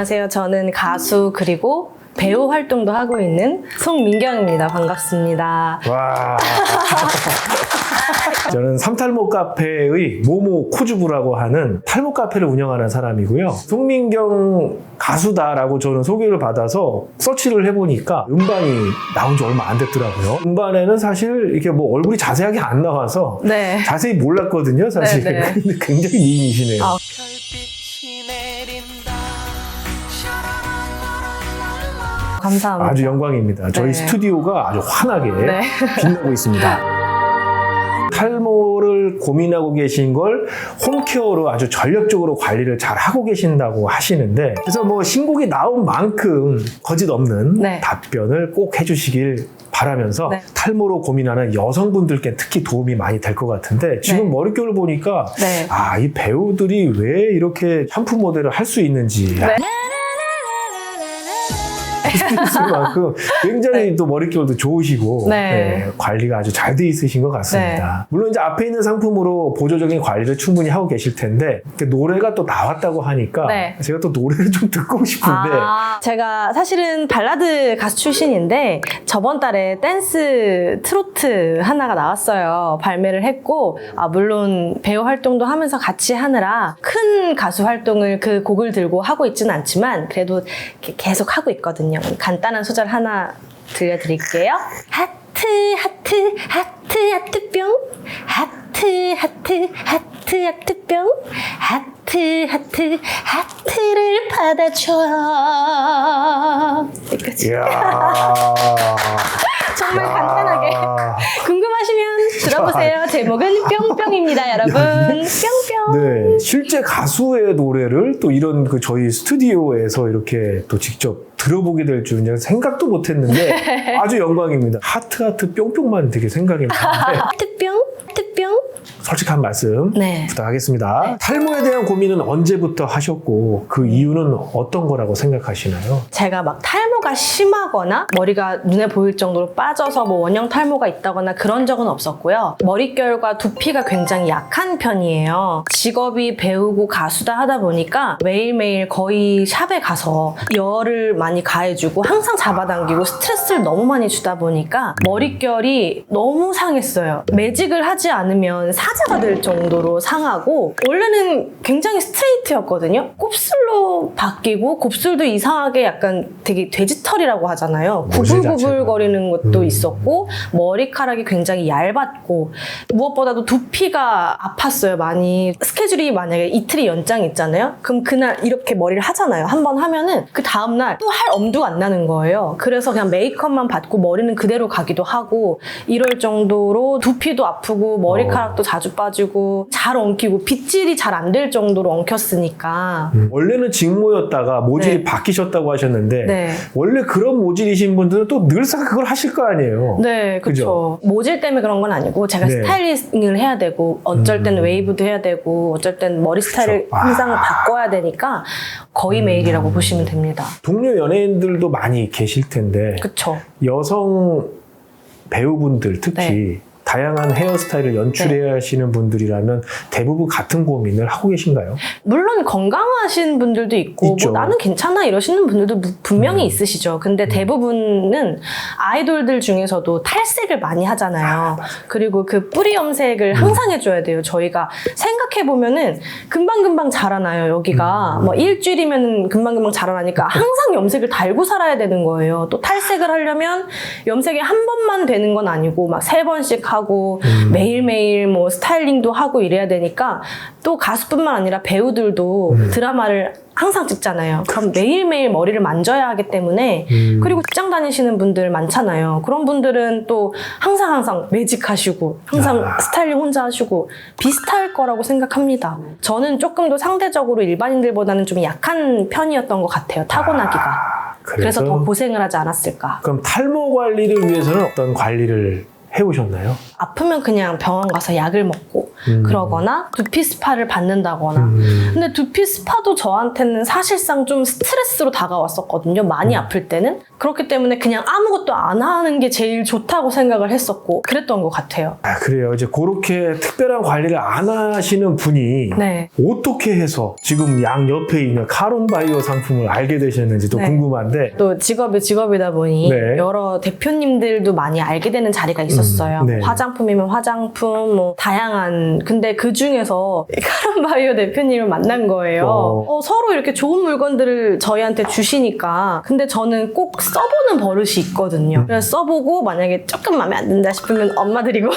안녕하세요. 저는 가수 그리고 배우 활동도 하고 있는 송민경입니다. 반갑습니다. 와. 저는 삼탈모 카페의 모모 코주부라고 하는 탈모 카페를 운영하는 사람이고요. 송민경 가수다라고 저는 소개를 받아서 서치를 해보니까 음반이 나온 지 얼마 안 됐더라고요. 음반에는 사실 이렇게 뭐 얼굴이 자세하게 안 나와서 네. 자세히 몰랐거든요, 사실. 네, 네. 근데 굉장히 미인이시네요. 별빛이 내린다. 감사합니다. 아주 영광입니다. 저희 네. 스튜디오가 아주 환하게 네. 빛나고 있습니다. 탈모를 고민하고 계신 걸 홈케어로 아주 전력적으로 관리를 잘 하고 계신다고 하시는데, 그래서 뭐 신곡이 나온 만큼 거짓 없는 네. 답변을 꼭 해주시길 바라면서 네. 탈모로 고민하는 여성분들께 특히 도움이 많이 될 것 같은데, 지금 네. 머릿결을 보니까 네. 아, 이 배우들이 왜 이렇게 샴푸 모델을 할 수 있는지 네. 만큼 굉장히 네. 또 머릿결도 좋으시고 네. 네, 관리가 아주 잘 돼 있으신 것 같습니다. 물론 이제 앞에 있는 상품으로 보조적인 관리를 충분히 하고 계실 텐데, 노래가 또 나왔다고 하니까 네. 제가 또 노래를 좀 듣고 싶은데 제가 사실은 발라드 가수 출신인데 저번 달에 댄스 트로트 하나가 나왔어요. 발매를 했고, 물론 배우 활동도 하면서 같이 하느라 큰 가수 활동을 그 곡을 들고 하고 있지는 않지만 그래도 이렇게 계속 하고 있거든요. 간단한 소절 하나 들려드릴게요. 하트 하트 하트 하트 뿅, 하트 하트 하트 하트 뿅, 하트 하트 하트를 받아줘요. 여기까지. 이야. 정말 간단하게 궁금하시면 들어보세요. 제목은 뿅뿅입니다, 여러분. 뿅뿅. 네, 실제 가수의 노래를 또 이런 그 저희 스튜디오에서 이렇게 또 직접 들어보게 될 줄은 생각도 못 했는데 아주 영광입니다. 하트 하트 뿅뿅만 되게 생각이 나는데 하트뿅, 하트뿅. 솔직한 말씀 네. 부탁하겠습니다. 네. 탈모에 대한 고민은 언제부터 하셨고 그 이유는 어떤 거라고 생각하시나요? 제가 막 탈모가 심하거나 머리가 눈에 보일 정도로 빠져서 뭐 원형 탈모가 있다거나 그런 적은 없었고요. 머릿결과 두피가 굉장히 약한 편이에요. 직업이 배우고 가수다 하다 보니까 매일매일 거의 샵에 가서 열을 많이 가해주고 항상 잡아당기고 스트레스를 너무 많이 주다 보니까 머릿결이 너무 상했어요. 매직을 하지 않으면 사자가 될 정도로 상하고, 원래는 굉장히 스트레이트였거든요. 곱슬로 바뀌고, 곱슬도 이상하게 약간 되게 돼지털이라고 하잖아요. 모질 구불구불거리는 것도 있었고, 머리카락이 굉장히 얇았고, 무엇보다도 두피가 아팠어요, 많이. 스케줄이 만약에 이틀이 연장이 있잖아요. 그럼 그날 이렇게 머리를 하잖아요. 한 번 하면은 그 다음날 또 할 엄두가 안 나는 거예요. 그래서 그냥 메이크업만 받고 머리는 그대로 가기도 하고, 이럴 정도로 두피도 아프고 머리카락도 자주 빠지고 잘 엉키고 빗질이 잘 안 될 정도로 엉켰으니까. 원래는 직모였다가 모질이 네. 바뀌셨다고 하셨는데 네. 원래 그런 모질이신 분들은 또 늘상 그걸 하실 거 아니에요? 네, 그렇죠. 모질 때문에 그런 건 아니고 제가 네. 스타일링을 해야 되고, 어쩔 때는 웨이브도 해야 되고, 어쩔 때는 머리 스타일을 그렇죠. 항상 바꿔야 되니까 거의 매일이라고 보시면 됩니다. 동료 연예인들도 많이 계실 텐데 그렇죠. 여성 배우분들 특히 네. 다양한 헤어스타일을 연출해야 하시는 분들이라면 대부분 같은 고민을 하고 계신가요? 물론 건강하신 분들도 있고 있죠. 뭐 나는 괜찮아 이러시는 분들도 분명히 있으시죠. 근데 대부분은 아이돌들 중에서도 탈색을 많이 하잖아요. 그리고 그 뿌리 염색을 항상 해줘야 돼요. 저희가 생각해보면은 금방금방 자라나요, 여기가. 뭐 일주일이면 금방금방 자라나니까 항상 염색을 달고 살아야 되는 거예요. 또 탈색을 하려면 염색이 한 번만 되는 건 아니고 막 3번씩 하고 매일매일 뭐 스타일링도 하고 이래야 되니까, 또 가수뿐만 아니라 배우들도 드라마를 항상 찍잖아요. 그럼 매일매일 머리를 만져야 하기 때문에, 그리고 직장 다니시는 분들 많잖아요. 그런 분들은 또 항상 매직하시고 항상 스타일링 혼자 하시고 비슷할 거라고 생각합니다. 저는 조금 더 상대적으로 일반인들보다는 좀 약한 편이었던 것 같아요, 타고나기가. 그래서 더 고생을 하지 않았을까. 그럼 탈모 관리를 위해서는 어떤 관리를 해오셨나요? 아프면 그냥 병원 가서 약을 먹고, 그러거나 두피 스파를 받는다거나. 근데 두피 스파도 저한테는 사실상 좀 스트레스로 다가왔었거든요. 많이 아플 때는. 그렇기 때문에 그냥 아무것도 안 하는 게 제일 좋다고 생각을 했었고 그랬던 것 같아요. 아, 그래요. 이제 그렇게 특별한 관리를 안 하시는 분이 네. 어떻게 해서 지금 양 옆에 있는 카론바이오 상품을 알게 되셨는지 또 네. 궁금한데. 또 직업이 직업이다 보니 네. 여러 대표님들도 많이 알게 되는 자리가 있었어요. 네. 화장품이면 화장품, 뭐 다양한. 근데 그 중에서 카론바이오 대표님을 만난 거예요. 서로 이렇게 좋은 물건들을 저희한테 주시니까. 근데 저는 꼭 써보는 버릇이 있거든요. 그래서 써보고 만약에 조금 마음에 안 든다 싶으면 엄마 드리고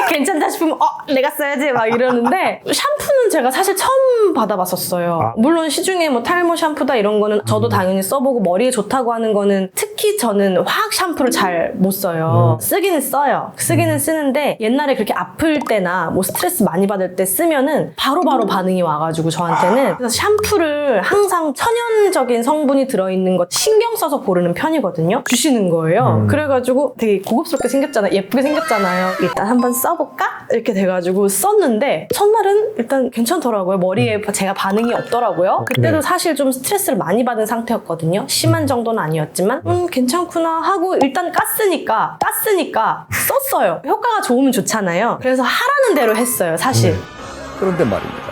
괜찮다 싶으면 내가 써야지 막 이러는데 샴푸는 제가 사실 처음 받아봤었어요. 아. 물론 시중에 뭐 탈모 샴푸다 이런 거는 저도 당연히 써보고 머리에 좋다고 하는 거는 특히 저는 화학 샴푸를 잘 못 써요. 쓰기는 써요. 쓰기는 쓰는데 옛날에 그렇게 아플 때나 뭐 스트레스 많이 받을 때 쓰면은 바로바로 반응이 와가지고 저한테는. 그래서 샴푸를 항상 천연적인 성분이 들어있는 거 신경 써서 고르는 편이거든요. 주시는 거예요. 그래가지고 되게 고급스럽게 생겼잖아요. 예쁘게 생겼잖아요. 일단 한번 써볼까? 이렇게 돼가지고 썼는데 첫날은 일단 괜찮더라고요. 머리에 제가 반응이 없더라고요. 그때도 네. 사실 좀 스트레스를 많이 받은 상태였거든요. 심한 정도는 아니었지만 괜찮구나 하고 일단 깠으니까 썼어요. 효과가 좋으면 좋잖아요. 그래서 하라는 대로 했어요. 사실. 그런데 말입니다.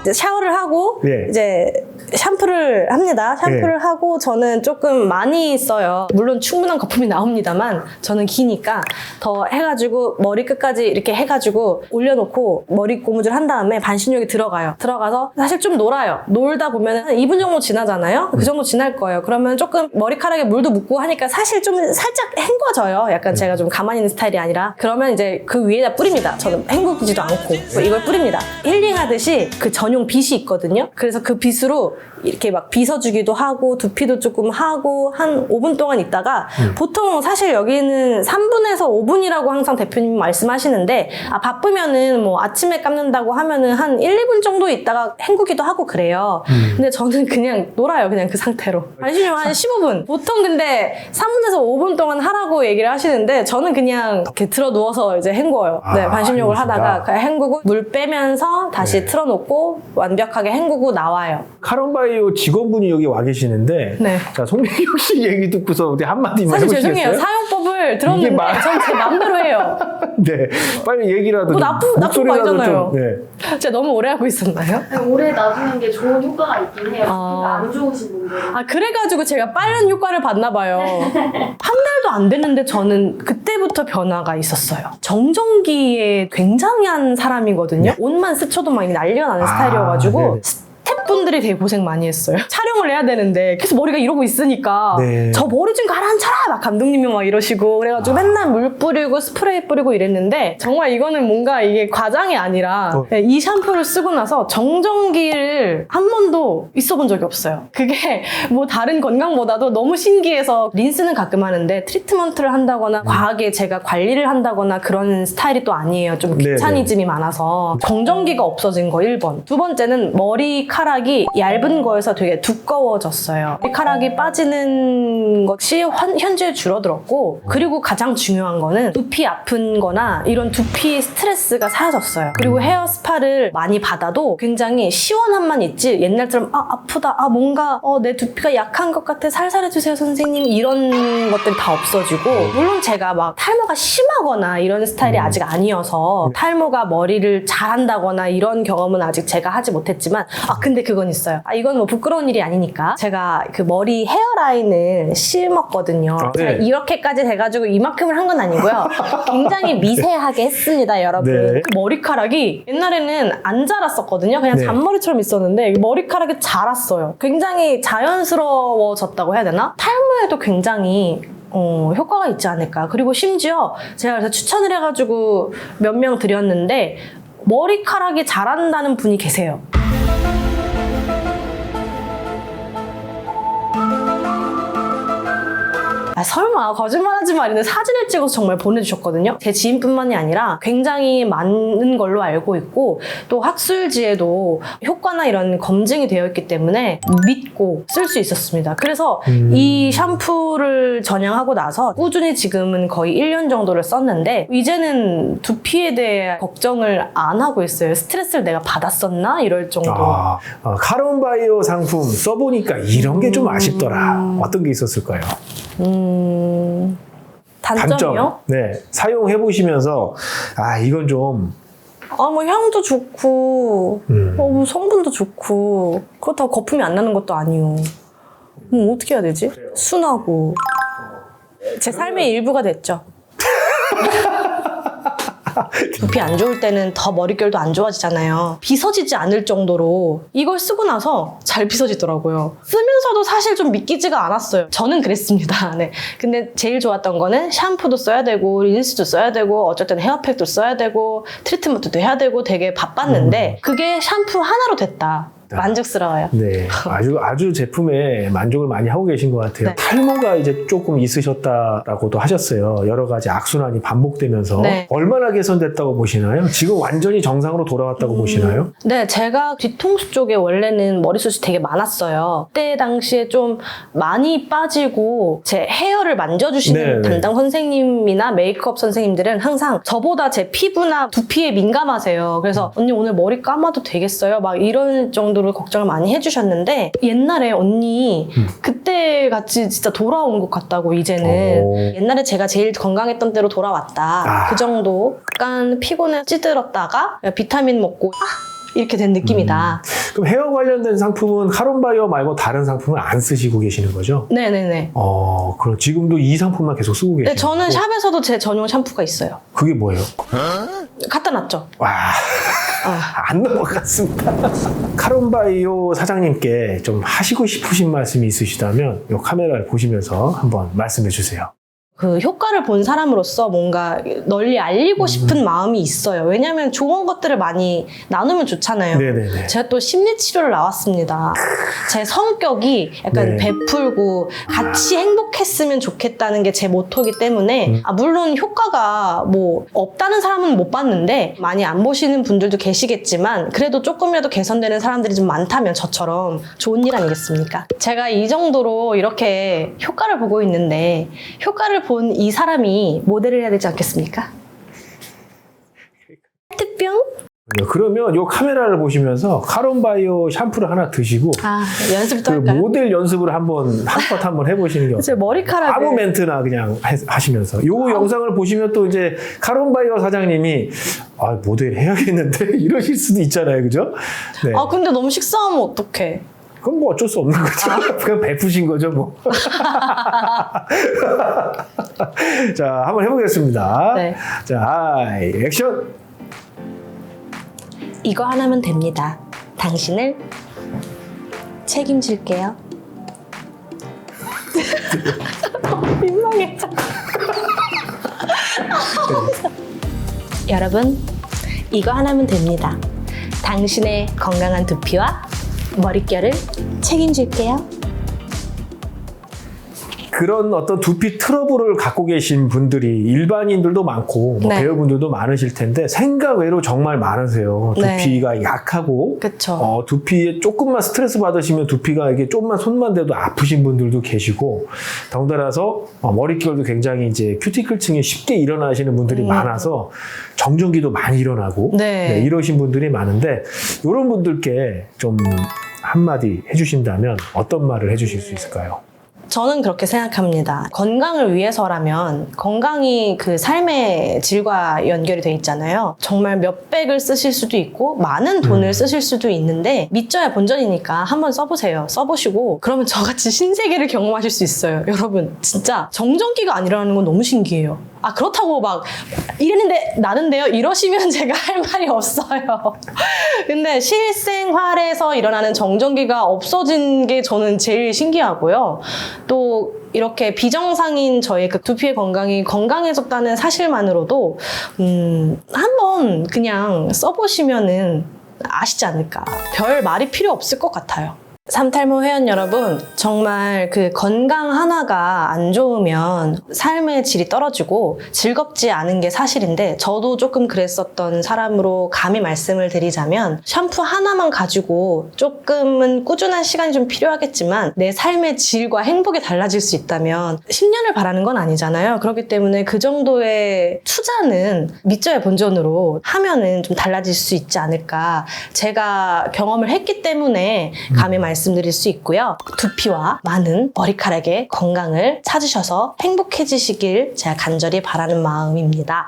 이제 샤워를 하고 예. 이제 샴푸를 합니다. 샴푸를 예. 하고 저는 조금 많이 써요. 물론 충분한 거품이 나옵니다만 저는 기니까 더 해가지고 머리 끝까지 이렇게 해가지고 올려놓고 머리 고무줄 한 다음에 반신욕이 들어가요. 들어가서 사실 좀 놀아요. 놀다 보면 한 2분 정도 지나잖아요. 그 정도 지날 거예요. 그러면 조금 머리카락에 물도 묻고 하니까 사실 좀 살짝 헹궈져요. 약간 제가 좀 가만히 있는 스타일이 아니라. 그러면 이제 그 위에다 뿌립니다. 저는 헹구지도 않고 이걸 뿌립니다. 힐링하듯이 그 전용 빗이 있거든요. 그래서 그 빗으로 이렇게 막 빗어주기도 하고 두피도 조금 하고 한 5분 동안 있다가 보통 사실 여기는 3분에서 5분이라고 항상 대표님 말씀하시는데 바쁘면은 뭐 아침에 감는다고 하면은 한 1, 2분 정도 있다가 헹구기도 하고 그래요. 근데 저는 그냥 놀아요. 그냥 그 상태로. 반신욕 한 15분. 보통 근데 3분에서 5분 동안 하라고 얘기를 하시는데 저는 그냥 이렇게 들어 누워서 이제 헹궈요. 네, 반신욕을 헹구신다. 하다가 그냥 헹구고 물 빼면서 다시 틀어놓고 완벽하게 hen구고 나와요. 카론바이오 직원분이 여기 와 계시는데. 네. 자, 송민경 씨 얘기 듣고서 어디 한마디만 사실 해보시겠어요? 죄송해요. 사용법을 이게 들었는데 전 제 마음대로 해요. 네. 빨리 얘기라도. 뭐 좀, 나쁜 거 목소리라도 아니잖아요. 좀, 네. 제가 너무 오래 하고 있었나요? 오래 놔두는 게 좋은 효과가 있긴 해요. 아. 안 좋으신 분들은. 그래가지고 제가 빠른 효과를 봤나 봐요. 한 달도 안 됐는데 저는 그때부터 변화가 있었어요. 정전기에 굉장한 사람이거든요. 옷만 스쳐도 막 난리가 나는 스타일이어가지고 네네. 스태프분들이 되게 고생 많이 했어요. 촬영을 해야 되는데 계속 머리가 이러고 있으니까 네. 저 머리 좀 가라앉혀라 막 감독님이 막 이러시고 그래가지고 맨날 물 뿌리고 스프레이 뿌리고 이랬는데 정말 이거는 뭔가 이게 과장이 아니라 이 샴푸를 쓰고 나서 정전기를 한 번도 있어본 적이 없어요. 그게 뭐 다른 건강보다도 너무 신기해서 린스는 가끔 하는데 트리트먼트를 한다거나 과하게 제가 관리를 한다거나 그런 스타일이 또 아니에요. 좀 네네. 귀차니즘이 많아서 정전기가 없어진 거 1번. 두 번째는 머리카락이 얇은 거에서 되게 두꺼워졌어요. 머리카락이 빠지는 것이 현재 줄어들었고 그리고 가장 중요한 거는 두피 아픈 거나 이런 두피 스트레스가 사라졌어요. 그리고 헤어 스파를 많이 받아도 굉장히 시원함만 있지 옛날처럼 아프다 뭔가 내 두피가 약한 것 같아 살살해주세요 선생님 이런 것들이 다 없어지고 물론 제가 막 탈모가 심하거나 이런 스타일이 아직 아니어서 탈모가 머리를 잘한다거나 이런 경험은 아직 제가 하지 못했지만 근데 그건 있어요. 이건 뭐 부끄러운 일이 아니니까 제가 그 머리 헤어라인을 심었거든요. 제가 네. 이렇게까지 돼가지고 이만큼을 한 건 아니고요. 굉장히 미세하게 했습니다, 여러분. 네. 그 머리카락이 옛날에는 안 자랐었거든요. 그냥 네. 잔머리처럼 있었는데 머리카락이 자랐어요. 굉장히 자연스러워졌다고 해야 되나? 탈모에도 굉장히 효과가 있지 않을까. 그리고 심지어 제가 그래서 추천을 해가지고 몇 명 드렸는데 머리카락이 자란다는 분이 계세요. 아, 설마 거짓말하지 마 이랬는데 사진을 찍어서 정말 보내주셨거든요. 제 지인뿐만이 아니라 굉장히 많은 걸로 알고 있고 또 학술지에도 효과나 이런 검증이 되어 있기 때문에 믿고 쓸 수 있었습니다. 그래서 이 샴푸를 전향하고 나서 꾸준히 지금은 거의 1년 정도를 썼는데 이제는 두피에 대해 걱정을 안 하고 있어요. 스트레스를 내가 받았었나? 이럴 정도. 카론바이오 상품 써보니까 이런 게 좀 아쉽더라. 어떤 게 있었을까요? 단점이요? 네, 사용해보시면서 이건 좀 뭐 향도 좋고 뭐 성분도 좋고 그렇다고 거품이 안 나는 것도 아니고 어떻게 해야 되지? 순하고 제 삶의 일부가 됐죠. 두피 안 좋을 때는 더 머릿결도 안 좋아지잖아요. 빗어지지 않을 정도로 이걸 쓰고 나서 잘 빗어지더라고요. 쓰면서도 사실 좀 믿기지가 않았어요. 저는 그랬습니다. 네. 근데 제일 좋았던 거는 샴푸도 써야 되고 린스도 써야 되고 어쩔 때는 헤어팩도 써야 되고 트리트먼트도 해야 되고 되게 바빴는데 그게 샴푸 하나로 됐다. 만족스러워요. 네, 아주 제품에 만족을 많이 하고 계신 것 같아요. 네. 탈모가 이제 조금 있으셨다라고도 하셨어요. 여러 가지 악순환이 반복되면서 네. 얼마나 개선됐다고 보시나요? 지금 완전히 정상으로 돌아왔다고 보시나요? 네, 제가 뒤통수 쪽에 원래는 머리숱이 되게 많았어요. 그때 당시에 좀 많이 빠지고 제 헤어를 만져주시는 네, 담당 선생님이나 메이크업 선생님들은 항상 저보다 제 피부나 두피에 민감하세요. 그래서 언니 오늘 머리 감아도 되겠어요? 막 이런 정도로 걱정을 많이 해주셨는데 옛날에 언니 그때 같이 진짜 돌아온 것 같다고 이제는 오. 옛날에 제가 제일 건강했던 때로 돌아왔다. 그 정도 약간 피곤해 찌들었다가 비타민 먹고 이렇게 된 느낌이다. 그럼 헤어 관련된 상품은 카론바이오 말고 다른 상품은 안 쓰시고 계시는 거죠? 네네네. 그럼 지금도 이 상품만 계속 쓰고 계시는 네, 저는 거고? 샵에서도 제 전용 샴푸가 있어요. 그게 뭐예요? 갖다 놨죠. 와, 안 넘어갔습니다. 카론바이오 사장님께 좀 하시고 싶으신 말씀이 있으시다면 이 카메라를 보시면서 한번 말씀해 주세요. 그 효과를 본 사람으로서 뭔가 널리 알리고 싶은 마음이 있어요. 왜냐면 좋은 것들을 많이 나누면 좋잖아요. 네네네. 제가 또 심리치료를 나왔습니다. 제 성격이 약간 네. 베풀고 같이 행복했으면 좋겠다는 게 제 모토이기 때문에 물론 효과가 뭐 없다는 사람은 못 봤는데 많이 안 보시는 분들도 계시겠지만 그래도 조금이라도 개선되는 사람들이 좀 많다면 저처럼 좋은 일 아니겠습니까? 제가 이 정도로 이렇게 효과를 보고 있는데 효과를 본 이 사람이 모델을 해야 되지 않겠습니까? 하트뿅? 그러면 이 카메라를 보시면서 카론바이오 샴푸를 하나 드시고 연습부터 그 할까요? 모델 연습을 한번 해보시는 게 제 어때요? 머리카락을 아무 멘트나 그냥 하시면서 요 영상을 보시면 또 이제 카론바이오 사장님이 모델 해야겠는데 이러실 수도 있잖아요, 그죠? 네. 근데 너무 식상하면 어떡해? 그건 뭐 어쩔 수 없는 거죠. 그냥 베푸신 거죠, 뭐. 자, 한번 해보겠습니다. 네. 자, 액션! 이거 하나면 됩니다. 당신을 책임질게요. 민망해. 여러분, 이거 하나면 됩니다. 당신의 건강한 두피와 머릿결을 책임질게요. 그런 어떤 두피 트러블을 갖고 계신 분들이 일반인들도 많고 네. 배우분들도 많으실 텐데 생각 외로 정말 많으세요. 네. 두피가 약하고 그쵸. 두피에 조금만 스트레스 받으시면 두피가 이게 조금만 손만 대도 아프신 분들도 계시고 덩달아서 머릿결도 굉장히 이제 큐티클층이 쉽게 일어나시는 분들이 많아서 정전기도 많이 일어나고 네. 이러신 분들이 많은데 이런 분들께 좀 한마디 해주신다면 어떤 말을 해주실 수 있을까요? 저는 그렇게 생각합니다. 건강을 위해서라면 건강이 그 삶의 질과 연결이 돼 있잖아요. 정말 몇백을 쓰실 수도 있고 많은 돈을 쓰실 수도 있는데 믿져야 본전이니까 한번 써보세요. 써보시고 그러면 저같이 신세계를 경험하실 수 있어요. 여러분 진짜 정전기가 아니라는 건 너무 신기해요. 그렇다고 막 이랬는데 나는데요? 이러시면 제가 할 말이 없어요. 근데 실생활에서 일어나는 정전기가 없어진 게 저는 제일 신기하고요. 또 이렇게 비정상인 저의 그 두피의 건강이 건강해졌다는 사실만으로도 한번 그냥 써보시면은 아시지 않을까. 별 말이 필요 없을 것 같아요. 삼탈모 회원 여러분, 정말 그 건강 하나가 안 좋으면 삶의 질이 떨어지고 즐겁지 않은 게 사실인데, 저도 조금 그랬었던 사람으로 감히 말씀을 드리자면, 샴푸 하나만 가지고 조금은 꾸준한 시간이 좀 필요하겠지만 내 삶의 질과 행복이 달라질 수 있다면 10년을 바라는 건 아니잖아요. 그렇기 때문에 그 정도의 투자는 밑져야 본전으로 하면은 좀 달라질 수 있지 않을까. 제가 경험을 했기 때문에 감히 말씀드릴 수 있고요. 두피와 많은 머리카락의 건강을 찾으셔서 행복해지시길 제가 간절히 바라는 마음입니다.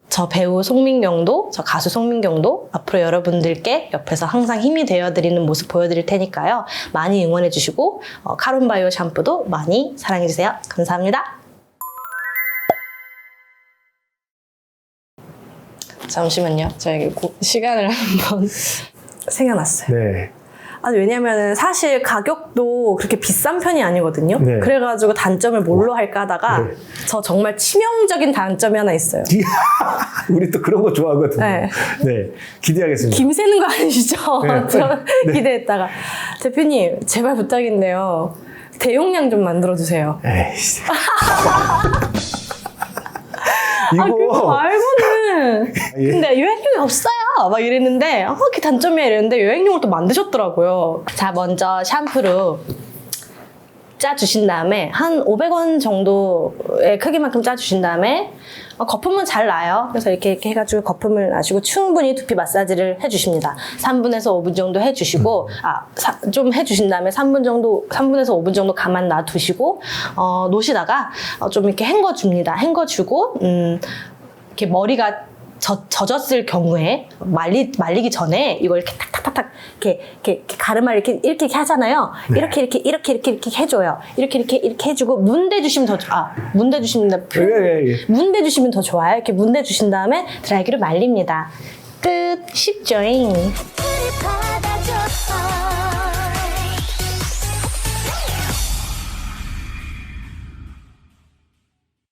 저 배우 송민경도, 저 가수 송민경도 앞으로 여러분들께 옆에서 항상 힘이 되어드리는 모습 보여드릴 테니까요. 많이 응원해주시고 카론바이오 샴푸도 많이 사랑해주세요. 감사합니다. 잠시만요. 저에게 시간을 한번 생각났어요. 네. 왜냐면은 사실 가격도 그렇게 비싼 편이 아니거든요. 네. 그래가지고 단점을 뭘로 할까 하다가 네. 저 정말 치명적인 단점이 하나 있어요. 우리 또 그런 거 좋아하거든요. 네. 네. 기대하겠습니다. 김 새는 거 아니시죠? 네. 저 네. 기대했다가. 대표님, 제발 부탁인데요. 대용량 좀 만들어주세요. 에이씨. 그거 말고는. 예. 근데 여행용이 없어요. 막 이랬는데, 그게 단점이야 이랬는데, 여행용을 또 만드셨더라고요. 자, 먼저 샴푸로 짜주신 다음에, 한 500원 정도의 크기만큼 짜주신 다음에, 거품은 잘 나요. 그래서 이렇게 해가지고 거품을 나시고 충분히 두피 마사지를 해주십니다. 3분에서 5분 정도 해주시고, 좀 해주신 다음에 3분에서 5분 정도 가만 놔두시고, 놓으시다가 좀 이렇게 헹궈줍니다. 헹궈주고, 이렇게 머리가 젖었을 경우에 말리기 전에 이걸 이렇게 탁탁탁탁 이렇게 가르마를 이렇게 하잖아요. 네. 이렇게 해줘요. 이렇게 해주고 문대주시면 더 문대주시면 문대주시면 더 좋아요. 이렇게 문대주신 다음에 드라이기로 말립니다. 끝. 쉽죠잉. 받아줬어